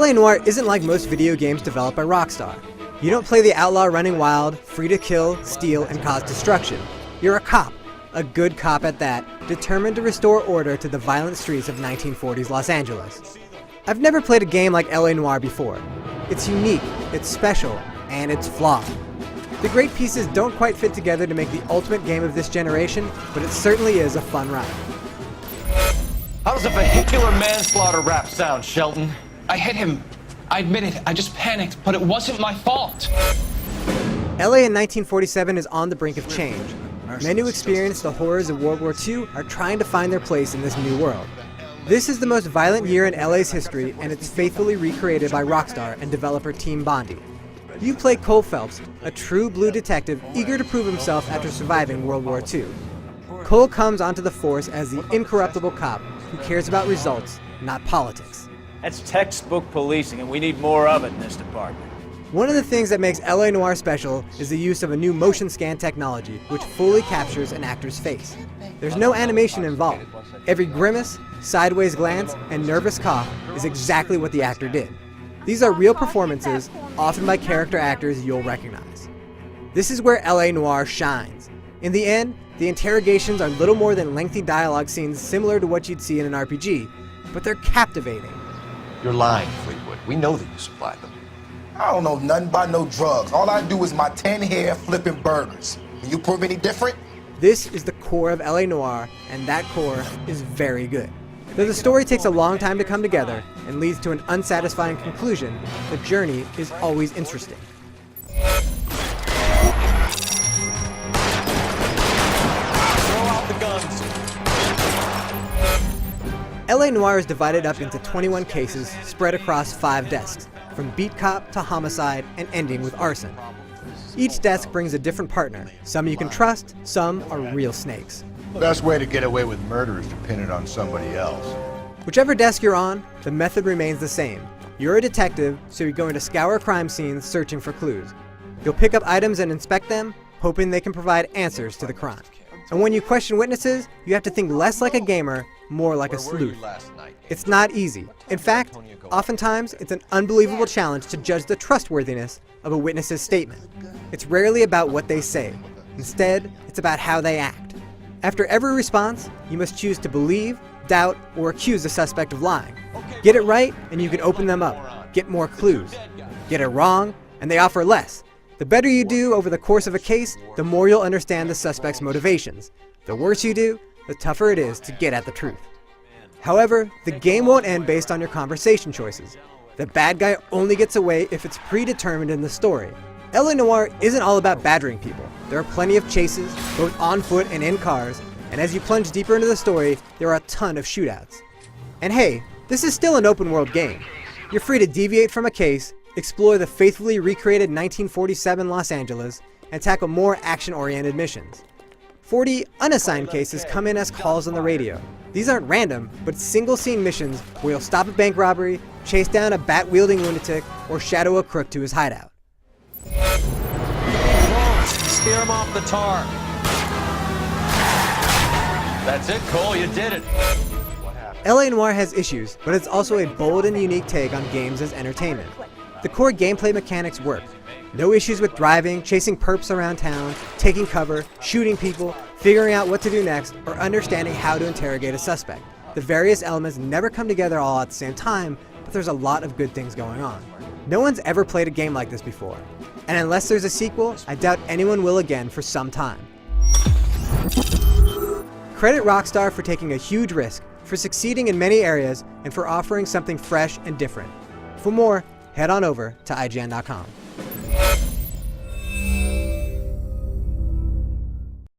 LA Noire isn't like most video games developed by Rockstar. You don't play the outlaw running wild, free to kill, steal, and cause destruction. You're a cop, a good cop at that, determined to restore order to the violent streets of 1940s Los Angeles. I've never played a game like LA Noire before. It's unique, it's special, and it's flawed. The great pieces don't quite fit together to make the ultimate game of this generation, but it certainly is a fun ride. How does a vehicular manslaughter rap sound, Shelton? I hit him. I admit it. I just panicked, but it wasn't my fault. LA in 1947 is on the brink of change. Men who experienced the horrors of World War II are trying to find their place in this new world. This is the most violent year in LA's history, and it's faithfully recreated by Rockstar and developer Team Bondi. You play Cole Phelps, a true blue detective eager to prove himself after surviving World War II. Cole comes onto the force as the incorruptible cop who cares about results, not politics. That's textbook policing, and we need more of it in this department. One of the things that makes LA Noire special is the use of a new motion scan technology which fully captures an actor's face. There's no animation involved. Every grimace, sideways glance, and nervous cough is exactly what the actor did. These are real performances, often by character actors you'll recognize. This is where LA Noire shines. In the end, the interrogations are little more than lengthy dialogue scenes similar to what you'd see in an RPG, but they're captivating. You're lying, Fleetwood. We know that you supplied them. I don't know nothing about no drugs. All I do is my 10 hair flipping burgers. Can you prove any different? This is the core of LA Noire, and that core is very good. Though the story takes a long time to come together and leads to an unsatisfying conclusion, the journey is always interesting. LA Noire is divided up into 21 cases spread across 5 desks, from beat cop to homicide and ending with arson. Each desk brings a different partner. Some you can trust, some are real snakes. Best way to get away with murder is to pin it on somebody else. Whichever desk you're on, the method remains the same. You're a detective, so you're going to scour crime scenes searching for clues. You'll pick up items and inspect them, hoping they can provide answers to the crime. And when you question witnesses, you have to think less like a gamer, more like a sleuth. It's not easy. In fact, oftentimes it's an unbelievable challenge to judge the trustworthiness of a witness's statement. It's rarely about what they say. Instead, it's about how they act. After every response, you must choose to believe, doubt, or accuse the suspect of lying. Get it right, and you can open them up, get more clues. Get it wrong, and they offer less. The better you do over the course of a case, the more you'll understand the suspect's motivations. The worse you do, the tougher it is to get at the truth. However, the game won't end based on your conversation choices. The bad guy only gets away if it's predetermined in the story. LA Noire isn't all about badgering people. There are plenty of chases, both on foot and in cars, and as you plunge deeper into the story, there are a ton of shootouts. And hey, this is still an open world game. You're free to deviate from a case, explore the faithfully recreated 1947 Los Angeles, and tackle more action-oriented missions. 40 unassigned cases come in as calls on the radio. These aren't random, but single-scene missions where you'll stop a bank robbery, chase down a bat-wielding lunatic, or shadow a crook to his hideout. Steer him off the tar. That's it, Cole. You did it. LA Noire has issues, but it's also a bold and unique take on games as entertainment. The core gameplay mechanics work. No issues with driving, chasing perps around town, taking cover, shooting people, figuring out what to do next, or understanding how to interrogate a suspect. The various elements never come together all at the same time, but there's a lot of good things going on. No one's ever played a game like this before, and unless there's a sequel, I doubt anyone will again for some time. Credit Rockstar for taking a huge risk, for succeeding in many areas, and for offering something fresh and different. For more, head on over to IGN.com.